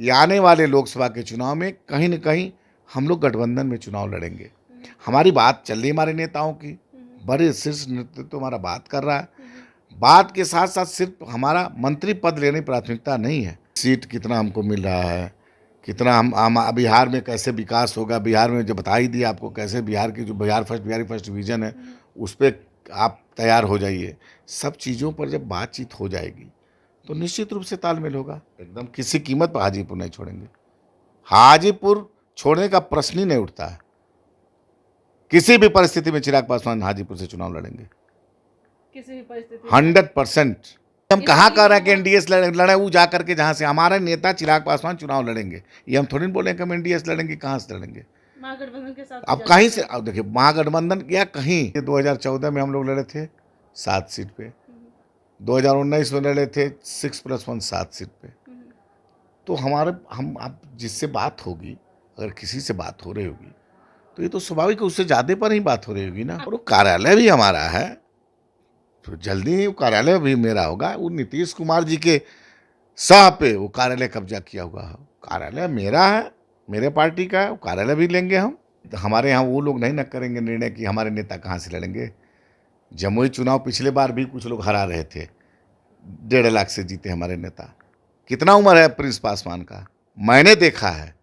कि आने वाले लोकसभा के चुनाव में कहीं न कहीं हम लोग गठबंधन में चुनाव लड़ेंगे। हमारी बात चल रही है हमारे नेताओं की, बड़े शीर्ष नेतृत्व हमारा बात कर रहा है। बात के साथ साथ सिर्फ हमारा मंत्री पद लेने की प्राथमिकता नहीं है। सीट कितना हमको मिल रहा है, कितना हम बिहार में कैसे विकास होगा, बिहार में जो बता ही दिया आपको कैसे बिहार की जो बिहार फर्स्ट डिवीज़न है उस पर आप तैयार हो जाइए। सब चीज़ों पर जब बातचीत हो जाएगी तो निश्चित रूप से तालमेल होगा। एकदम किसी कीमत पर हाजीपुर नहीं छोड़ेंगे। हाजीपुर छोड़ने का प्रश्न ही नहीं उठता है। किसी भी परिस्थिति में चिराग पासवान हाजीपुर से चुनाव लड़ेंगे, किसी भी परिस्थिति 100%। हम कहाँ कह रहे हैं कि एनडीए लड़े, वो जा करके जहाँ से हमारे नेता चिराग पासवान चुनाव लड़ेंगे। ये हम थोड़ी बोले कि हम एनडीए से लड़ेंगे, कहाँ से लड़ेंगे महागठबंधन के साथ। अब कहीं से, अब देखिए महागठबंधन या कहीं 2014 में हम लोग लड़े थे 7 सीट पे, 2019 में लड़े थे 6+1 7 सीट पे। तो हमारे हम अब जिससे बात होगी, अगर किसी से बात हो रही होगी तो ये तो स्वाभाविक है उससे ज़्यादा पर ही बात हो रही होगी ना। और वो कार्यालय भी हमारा है, तो जल्दी ही वो कार्यालय भी मेरा होगा। वो नीतीश कुमार जी के सह पे वो कार्यालय कब्जा किया हुआ है। कार्यालय मेरा है, मेरे पार्टी का है, वो कार्यालय भी लेंगे हम। तो हमारे यहाँ वो लोग नहीं न करेंगे निर्णय कि हमारे नेता कहाँ से लड़ेंगे। जमुई चुनाव पिछले बार भी कुछ लोग हरा रहे थे, 1.5 लाख से जीते हमारे नेता। कितना उम्र है प्रिंस पासवान का, मैंने देखा है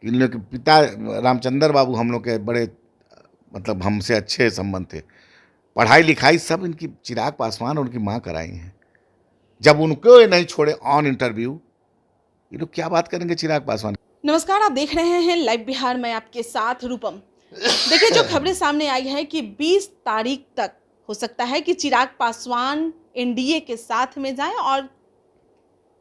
कि इन लोग के पिता रामचंद्र बाबू हम लोग के बड़े मतलब हमसे अच्छे संबंध थे। पढ़ाई लिखाई सब इनकी चिराग पासवान और उनकी माँ कराई हैं। जब उनको ये नहीं छोड़े ऑन इंटरव्यू, ये लोग क्या बात करेंगे चिराग पासवान। नमस्कार, आप देख रहे हैं लाइव बिहार में आपके साथ रूपम। देखिए, जो खबरें सामने आई है कि 20 तारीख तक हो सकता है कि चिराग पासवान एनडीए के साथ में जाएं और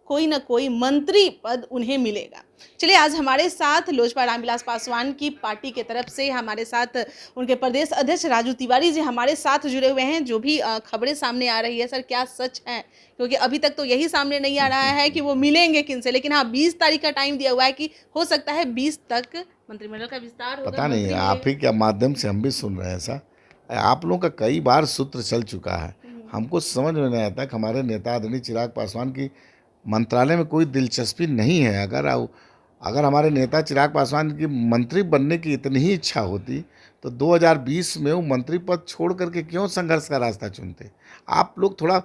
कोई ना कोई मंत्री पद उन्हें मिलेगा। चलिए, आज हमारे साथ लोजपा रामविलास पासवान की पार्टी के तरफ से हमारे साथ उनके प्रदेश अध्यक्ष राजू तिवारी जी हमारे साथ जुड़े हुए हैं। जो भी खबरें सामने आ रही है सर, क्या सच है? क्योंकि अभी तक तो यही सामने नहीं आ रहा है कि वो मिलेंगे किनसे, लेकिन हाँ 20 तारीख का टाइम दिया हुआ है कि हो सकता है 20 तक मंत्रिमंडल का विस्तार होगा। पता नहीं, आप ही के माध्यम से हम भी सुन रहे हैं ऐसा। आप लोगों का कई बार सूत्र चल चुका है, हमको समझ में नहीं आता कि हमारे नेता आदरणीय चिराग पासवान की मंत्रालय में कोई दिलचस्पी नहीं है। अगर हमारे नेता चिराग पासवान की मंत्री बनने की इतनी ही इच्छा होती तो 2020 में वो मंत्री पद छोड़ करके क्यों संघर्ष का रास्ता चुनते। आप लोग थोड़ा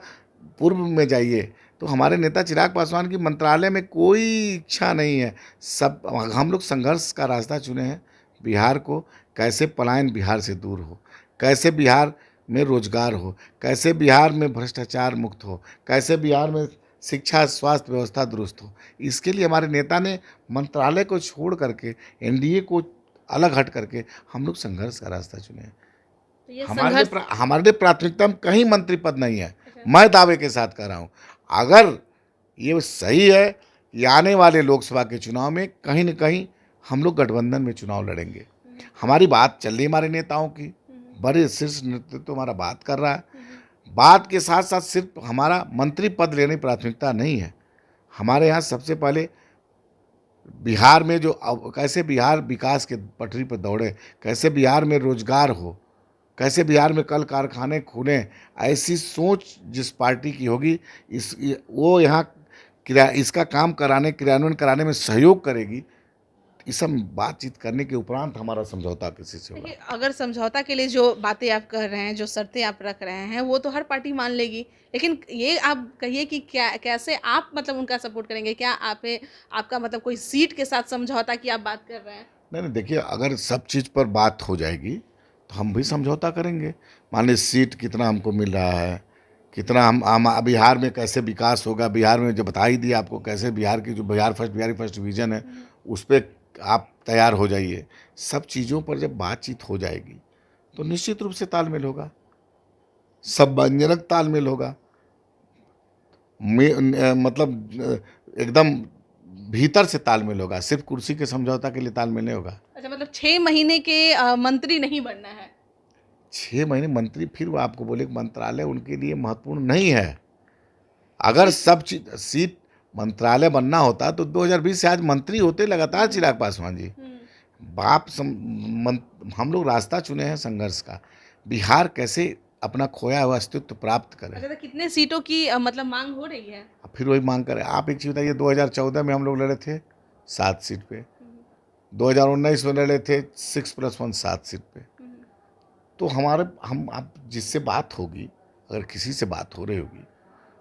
पूर्व में जाइए। तो हमारे नेता चिराग पासवान की मंत्रालय में कोई इच्छा नहीं है। सब हम लोग संघर्ष का रास्ता चुने हैं। बिहार को कैसे पलायन बिहार से दूर हो, कैसे बिहार में रोजगार हो, कैसे बिहार में भ्रष्टाचार मुक्त हो, कैसे बिहार में शिक्षा स्वास्थ्य व्यवस्था दुरुस्त हो। इसके लिए हमारे नेता ने मंत्रालय को छोड़ करके एनडीए को अलग हट करके हम लोग संघर्ष का रास्ता चुने हैं। तो ये हमारे लिए प्राथमिकता में कहीं मंत्री पद नहीं है। मैं दावे के साथ कह रहा हूँ, अगर ये सही है कि आने वाले लोकसभा के चुनाव में कहीं न कहीं हम लोग गठबंधन में चुनाव लड़ेंगे। हमारी बात चल रही है हमारे नेताओं की, बड़े शीर्ष नेतृत्व हमारा बात कर रहा है। बात के साथ साथ सिर्फ हमारा मंत्री पद लेने की प्राथमिकता नहीं है। हमारे यहाँ सबसे पहले बिहार में जो कैसे बिहार विकास के पटरी पर दौड़े, कैसे बिहार में रोजगार हो, कैसे बिहार में कल कारखाने खुले, ऐसी सोच जिस पार्टी की होगी वो यहाँ इसका काम क्रियान्वयन कराने में सहयोग करेगी। इस सब बातचीत करने के उपरांत हमारा समझौता किसी से होगा। अगर समझौता के लिए जो बातें आप कर रहे हैं, जो शर्तें आप रख रहे हैं, वो तो हर पार्टी मान लेगी, लेकिन ये आप कहिए कि क्या कैसे आप मतलब उनका सपोर्ट करेंगे? क्या आपका मतलब कोई सीट के साथ समझौता की आप बात कर रहे हैं? नहीं, देखिए, अगर सब चीज़ पर बात हो जाएगी तो हम भी समझौता करेंगे। मान लीजिए सीट कितना हमको मिल रहा है, कितना हम बिहार में कैसे विकास होगा, बिहार में जो बता ही दिया आपको कैसे बिहार की जो बिहार फर्स्ट डिवीज़न है उस पर आप तैयार हो जाइए। सब चीज़ों पर जब बातचीत हो जाएगी तो निश्चित रूप से तालमेल होगा, सम्मानजनक तालमेल होगा। मतलब एकदम भीतर से तालमेल होगा, सिर्फ कुर्सी के समझौता के लिए तालमेल नहीं होगा। अच्छा, मतलब 6 महीने के मंत्री नहीं बनना है? 6 महीने मंत्री, फिर वो आपको बोले मंत्रालय उनके लिए महत्वपूर्ण नहीं है। अगर सब चीज सीट मंत्रालय बनना होता तो 2020 से आज मंत्री होते लगातार चिराग पासवान जी। हम लोग रास्ता चुने हैं संघर्ष का। बिहार कैसे अपना खोया हुआ अस्तित्व प्राप्त करे। अच्छा, तो कितने सीटों की मतलब मांग हो रही है? फिर वही मांग करे। आप एक चीज़ बताइए, 2014 में हम लोग लड़े थे 7 सीट पे, 2019 में लड़े थे 6+1 7 सीट पे। तो हम अब जिससे बात होगी, अगर किसी से बात हो रही होगी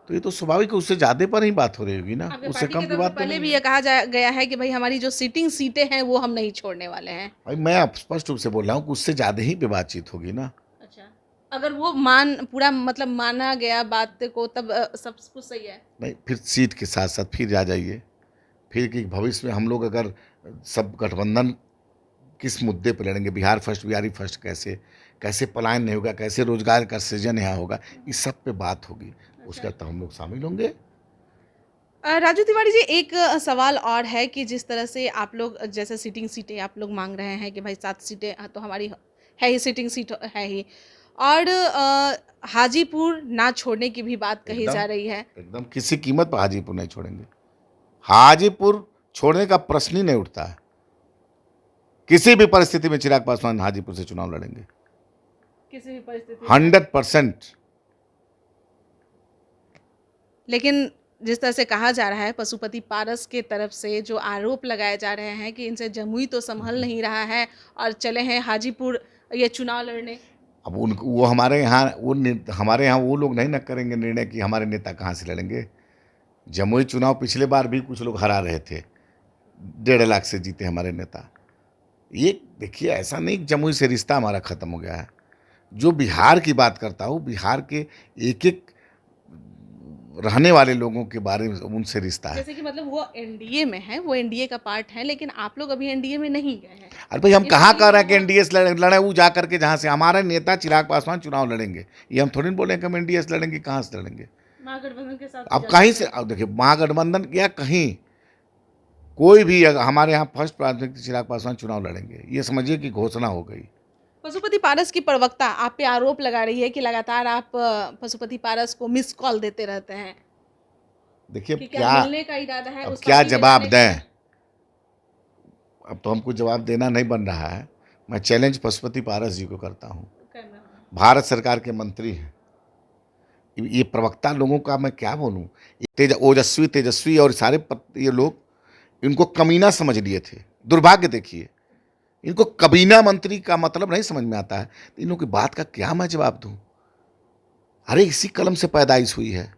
तो ये तो स्वाभाविक है, उससे ज़्यादा पर ही बात हो रही होगी ना, आपके उससे पार्टी कम की की तरफ से बात तो पहले नहीं भी है। ये कहा गया है कि भाई हमारी जो सिटिंग सीटें हैं वो हम नहीं छोड़ने वाले हैं। भाई मैं अब स्पष्ट रूप से बोल रहा हूँ कि उससे ज़्यादा ही पे बातचीत होगी ना। अच्छा, अगर वो पूरा मतलब माना गया बात को, तब सब कुछ सही है। नहीं, फिर सीट के साथ साथ फिर आ जाइए, फिर कि भविष्य में हम लोग अगर सब गठबंधन किस मुद्दे पर लड़ेंगे, बिहार फर्स्ट, बिहारी फर्स्ट, कैसे कैसे पलायन नहीं होगा, कैसे रोजगार का सृजन यहाँ होगा, इस सब पे बात होगी, उसके बाद तो हम लोग शामिल होंगे। राजू तिवारी जी, एक सवाल और है कि जिस तरह से आप लोग जैसे सिटिंग सीटें आप लोग मांग रहे हैं कि भाई 7 सीटें तो हमारी है ही, सिटिंग सीट है ही, और हाजीपुर ना छोड़ने की भी बात कही एकदम जा रही है। एकदम किसी कीमत पर हाजीपुर नहीं छोड़ेंगे। हाजीपुर छोड़ने का प्रश्न ही नहीं उठता है। किसी भी परिस्थिति में चिराग पासवान हाजीपुर से चुनाव लड़ेंगे, किसी भी परिस्थिति में। 100%। लेकिन जिस तरह से कहा जा रहा है, पशुपति पारस के तरफ से जो आरोप लगाए जा रहे हैं कि इनसे जमुई तो संभल नहीं रहा है और चले हैं हाजीपुर ये चुनाव लड़ने। अब उन वो हमारे यहाँ हमारे यहाँ वो लोग नहीं न करेंगे निर्णय कि हमारे नेता कहाँ से लड़ेंगे। जमुई चुनाव पिछले बार भी कुछ लोग हरा रहे थे, 1.5 लाख से जीते हमारे नेता। ये देखिए, ऐसा नहीं कि जमुई से रिश्ता हमारा ख़त्म हो गया है। जो बिहार की बात करता हूँ, बिहार के एक एक रहने वाले लोगों के बारे में उनसे रिश्ता है। जैसे कि मतलब वो एनडीए में है, वो एनडीए का पार्ट है, लेकिन आप लोग अभी एनडीए में नहीं गए हैं। अरे भाई, हम कहाँ कह रहे हैं कि इसलिए एनडीए से लड़े वो जा करके जहाँ से हमारे नेता चिराग पासवान चुनाव लड़ेंगे। ये हम थोड़ी नहीं बोले कि हम एनडीए से लड़ेंगे, कहाँ से लड़ेंगे। महागठबंधन के साथ अब कहीं से, अब देखिए, महागठबंधन या कहीं कोई भी हमारे यहाँ फर्स्ट प्राथमिकता चिराग पासवान चुनाव लड़ेंगे, ये समझिए कि घोषणा हो गई। पशुपति पारस की प्रवक्ता आप पे आरोप लगा रही है कि लगातार आप पशुपति पारस को मिस कॉल देते रहते हैं। देखिए कि क्या मिलने का इरादा है, अब उस क्या पार्टी में जवाब जाने का? दें। अब तो हमको जवाब देना नहीं बन रहा है। मैं चैलेंज पशुपति पारस जी को करता हूँ, भारत सरकार के मंत्री हैं, ये प्रवक्ता लोगों का मैं क्या बोलूँ। ओजस्वी तेजस्वी और सारे ये लोग इनको कमीना समझ लिए थे। दुर्भाग्य देखिए, इनको कबीना मंत्री का मतलब नहीं समझ में आता है। इन लोगों की बात का क्या मैं जवाब दूं। अरे इसी कलम से पैदाइश हुई है,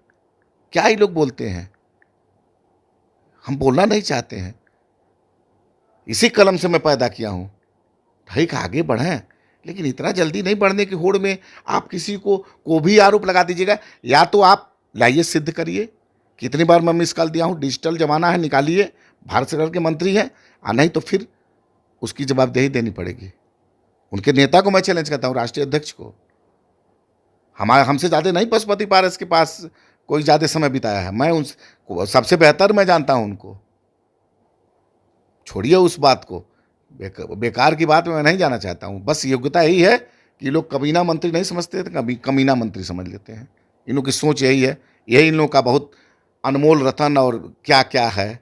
क्या ये लोग बोलते हैं। हम बोलना नहीं चाहते हैं, इसी कलम से मैं पैदा किया हूं। ठीक, आगे बढ़ें, लेकिन इतना जल्दी नहीं बढ़ने की होड़ में आप किसी को भी आरोप लगा दीजिएगा। या तो आप लाइए, सिद्ध करिए, कितनी बार मैं मिस कॉल दिया हूं, डिजिटल जमाना है, निकालिए, भारत सरकार के मंत्री हैं। नहीं तो फिर उसकी जवाबदेही देनी पड़ेगी। उनके नेता को मैं चैलेंज करता हूँ, राष्ट्रीय अध्यक्ष को। हमसे ज़्यादा नहीं पशुपति पारस के पास कोई ज़्यादा समय बिताया है। मैं उन सबसे बेहतर मैं जानता हूँ उनको। छोड़िए उस बात को, बेकार की बात में मैं नहीं जाना चाहता हूँ। बस योग्यता यही है कि लोग कमीना मंत्री नहीं समझते, कभी कमीना मंत्री समझ लेते हैं। इन लोगों की सोच यही है, यही इन लोगों का बहुत अनमोल रतन और क्या क्या है।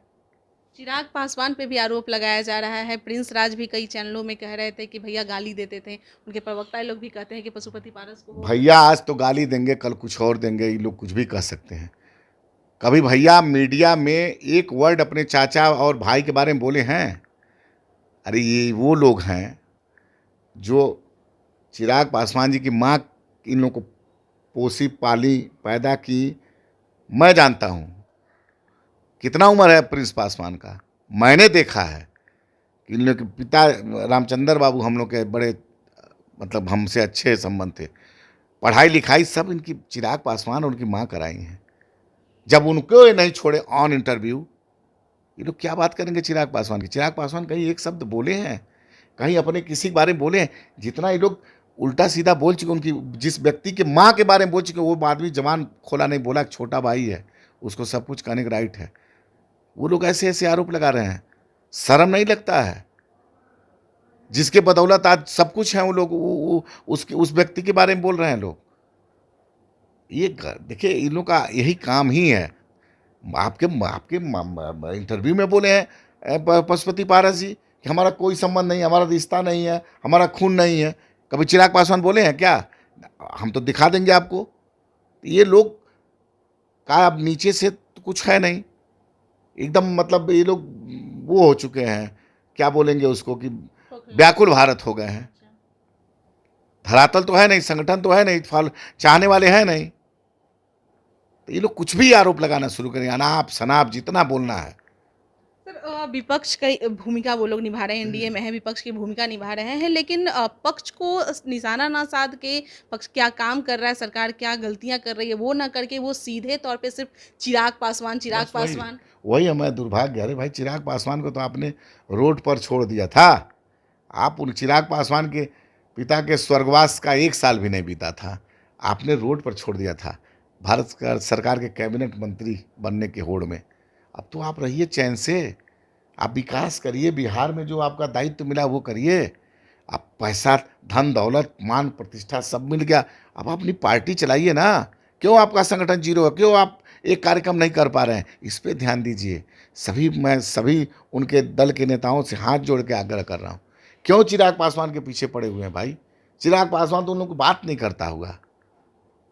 चिराग पासवान पे भी आरोप लगाया जा रहा है। प्रिंस राज भी कई चैनलों में कह रहे थे कि भैया गाली देते थे। उनके प्रवक्ता लोग भी कहते हैं कि पशुपति पारस को भैया आज तो गाली देंगे, कल कुछ और देंगे, ये लोग कुछ भी कह सकते हैं। कभी भैया मीडिया में एक वर्ड अपने चाचा और भाई के बारे में बोले हैं? अरे ये वो लोग हैं जो चिराग पासवान जी की माँ इन लोगों को पोसी पाली पैदा की। मैं जानता हूँ कितना उम्र है प्रिंस पासवान का। मैंने देखा है कि इन लोग के पिता रामचंद्र बाबू हम लोग के बड़े मतलब हमसे अच्छे संबंध थे। पढ़ाई लिखाई सब इनकी चिराग पासवान और उनकी माँ कराई हैं। जब उनको ये नहीं छोड़े ऑन इंटरव्यू, ये लोग क्या बात करेंगे चिराग पासवान की। चिराग पासवान कहीं एक शब्द बोले हैं, कहीं अपने किसी के बारे में बोले हैं? जितना ये लोग उल्टा सीधा बोल चुके, उनकी जिस व्यक्ति के माँ के बारे में बोल चुके, वो आदमी जबान खोला नहीं, बोला छोटा भाई है, उसको सब कुछ कहने का राइट है। वो लोग ऐसे ऐसे आरोप लगा रहे हैं, शर्म नहीं लगता है? जिसके बदौलत आज सब कुछ है, वो लोग उस व्यक्ति के बारे में बोल रहे हैं लोग। ये देखिए, इन लोगों का यही काम ही है। आपके इंटरव्यू में बोले हैं पशुपति पारस जी कि हमारा कोई संबंध नहीं है, हमारा रिश्ता नहीं है, हमारा खून नहीं है। कभी चिराग पासवान बोले हैं क्या? हम तो दिखा देंगे आपको। ये लोग का अब नीचे से तो कुछ है नहीं, एकदम मतलब ये लोग वो हो चुके हैं, क्या बोलेंगे उसको, कि व्याकुल भारत हो गए हैं। धरातल तो है नहीं, संगठन तो है नहीं, फल चाहने वाले हैं नहीं, तो ये लोग कुछ भी आरोप लगाना शुरू करेंगे, अनाप शनाप जितना बोलना है। सर विपक्ष की भूमिका वो लोग निभा रहे हैं, एनडीए में है, विपक्ष की भूमिका निभा रहे हैं, लेकिन पक्ष को निशाना ना साध के पक्ष क्या काम कर रहा है, सरकार क्या गलतियां कर रही है वो ना करके वो सीधे तौर पे सिर्फ चिराग पासवान बस वही हमें दुर्भाग्य। अरे भाई, चिराग पासवान को तो आपने रोड पर छोड़ दिया था। आप उन चिराग पासवान के पिता के स्वर्गवास का 1 साल भी नहीं बीता था, आपने रोड पर छोड़ दिया था भारत सरकार के कैबिनेट मंत्री बनने के होड़ में। अब तो आप रहिए चैन से, आप विकास करिए, बिहार में जो आपका दायित्व मिला वो करिए। आप पैसा, धन दौलत, मान प्रतिष्ठा सब मिल गया, अब अपनी पार्टी चलाइए ना। क्यों आपका संगठन जीरो है? क्यों आप एक कार्यक्रम नहीं कर पा रहे हैं? इस पे ध्यान दीजिए। मैं सभी उनके दल के नेताओं से हाथ जोड़ के आग्रह कर रहा हूँ, क्यों चिराग पासवान के पीछे पड़े हुए हैं भाई? चिराग पासवान तो उन लोगों को बात नहीं करता होगा,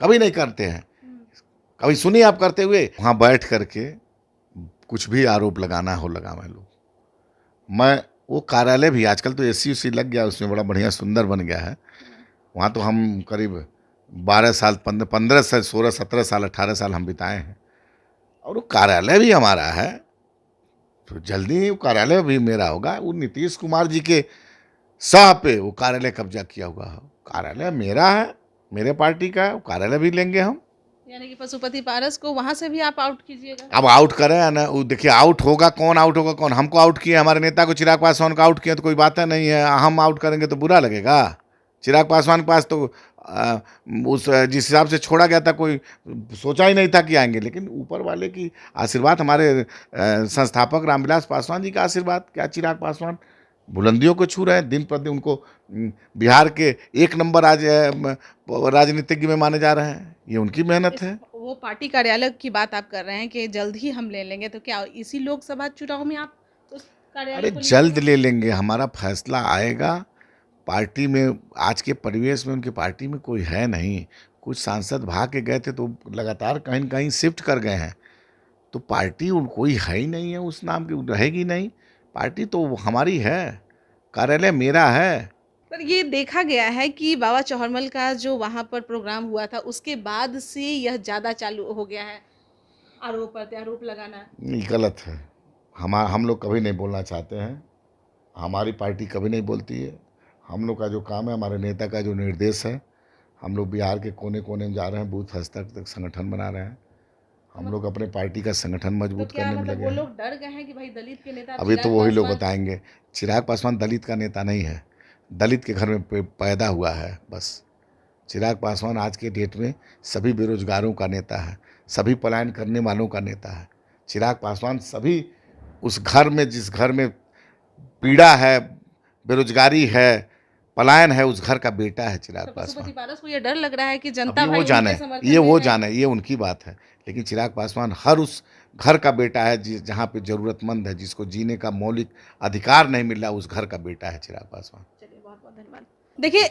कभी नहीं करते हैं, कभी सुनिए आप करते हुए? वहाँ बैठ करके कुछ भी आरोप लगाना हो लगावे लोग। मैं वो कार्यालय भी आजकल तो एसी उसी लग गया, उसमें बड़ा बढ़िया सुंदर बन गया है। वहाँ तो हम करीब 12 साल, 15 से 16, 17 साल, 18 साल हम बिताए हैं, और वो कार्यालय भी हमारा है। तो जल्दी वो कार्यालय भी मेरा होगा। वो नीतीश कुमार जी के सह पे वो कार्यालय कब्जा किया हुआ है। कार्यालय मेरा है, मेरे पार्टी का है, वो कार्यालय भी लेंगे हम। यानी कि पशुपति पारस को वहां से भी आप आउट कीजिएगा? अब आउट करें ना, वो देखिए आउट होगा कौन, आउट होगा कौन? हमको आउट किए, हमारे नेता को चिराग पासवान को आउट किया तो कोई बात नहीं है। हम आउट करेंगे तो बुरा लगेगा? चिराग पासवान के पास तो उस जिस हिसाब से छोड़ा गया था, कोई सोचा ही नहीं था कि आएंगे, लेकिन ऊपर वाले की आशीर्वाद, हमारे संस्थापक रामविलास पासवान जी का आशीर्वाद, क्या चिराग पासवान बुलंदियों को छू रहे हैं दिन प्रतिदिन। उनको बिहार के 1 नंबर आज राजनीतिज्ञ में माने जा रहे हैं, ये उनकी मेहनत है। वो पार्टी कार्यालय की बात आप कर रहे हैं कि जल्द ही हम ले लेंगे, तो क्या इसी लोकसभा चुनाव में आप उस कार्यालय अरे को जल्द ले लेंगे, हमारा फैसला आएगा। पार्टी में आज के परिवेश में उनकी पार्टी में कोई है नहीं। कुछ सांसद भाग के गए थे तो लगातार कहीं न कहीं शिफ्ट कर गए हैं, तो पार्टी कोई है ही नहीं है उस नाम की, रहेगी नहीं। पार्टी तो हमारी है, कार्यालय मेरा है। पर ये देखा गया है कि बाबा चौहरमल का जो वहाँ पर प्रोग्राम हुआ था उसके बाद से यह ज़्यादा चालू हो गया है आरोप प्रत्यारोप लगाना। नहीं, गलत है। हम लोग कभी नहीं बोलना चाहते हैं, हमारी पार्टी कभी नहीं बोलती है। हम लोग का जो काम है, हमारे नेता का जो निर्देश है, हम लोग बिहार के कोने कोने में जा रहे हैं, बूथ स्तर तक संगठन बना रहे हैं। हम लोग अपने पार्टी का संगठन मजबूत करने में लगे वो हैं। लोग डर गए हैं कि भाई दलित के नेता अभी तो चिराग वही लोग पासवान- बताएंगे। चिराग पासवान दलित का नेता नहीं है, दलित के घर में पैदा हुआ है बस। चिराग पासवान आज के डेट में सभी बेरोजगारों का नेता है, सभी पलायन करने वालों का नेता है। चिराग पासवान सभी उस घर में, जिस घर में पीड़ा है, बेरोजगारी है, पलायन है, उस घर का बेटा है चिराग तो पासवान। पशुपति पारस को ये डर लग रहा है कि जनता अभी भाई वो जाने, उनके समर्थन ये में वो है। जाने, ये उनकी बात है, लेकिन चिराग पासवान हर उस घर का बेटा है जहाँ पे जरूरतमंद है, जिसको जीने का मौलिक अधिकार नहीं मिल रहा, उस घर का बेटा है चिराग पासवान। चलिए, बहुत बहुत धन्यवाद। देखिए,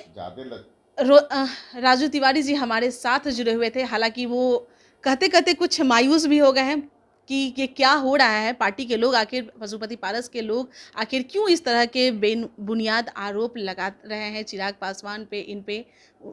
राजू तिवारी जी हमारे साथ जुड़े हुए थे, हालांकि वो कहते कहते कुछ मायूस भी हो गए हैं कि ये क्या हो रहा है। पार्टी के लोग आखिर, पशुपति पारस के लोग आखिर क्यों इस तरह के बेबुनियाद आरोप लगा रहे हैं चिराग पासवान पे, इन पे।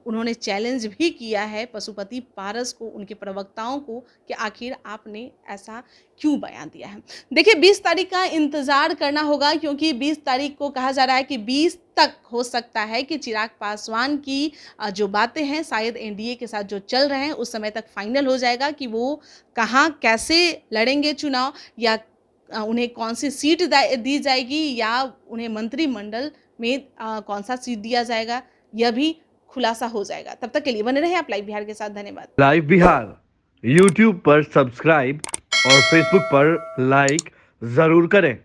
उन्होंने चैलेंज भी किया है पशुपति पारस को, उनके प्रवक्ताओं को, कि आखिर आपने ऐसा क्यों बयान दिया है। देखिए, 20 तारीख का इंतज़ार करना होगा, क्योंकि 20 तारीख को कहा जा रहा है कि 20 तक हो सकता है कि चिराग पासवान की जो बातें हैं, शायद एनडीए के साथ जो चल रहे हैं, उस समय तक फाइनल हो जाएगा कि वो कहाँ कैसे लड़ेंगे चुनाव, या उन्हें कौन सी सीट दी जाएगी, या उन्हें मंत्रिमंडल में कौन सा सीट दिया जाएगा, यह भी खुलासा हो जाएगा। तब तक के लिए बने रहे आप लाइव बिहार के साथ। धन्यवाद। लाइव बिहार यूट्यूब पर सब्सक्राइब और फेसबुक पर लाइक जरूर करें।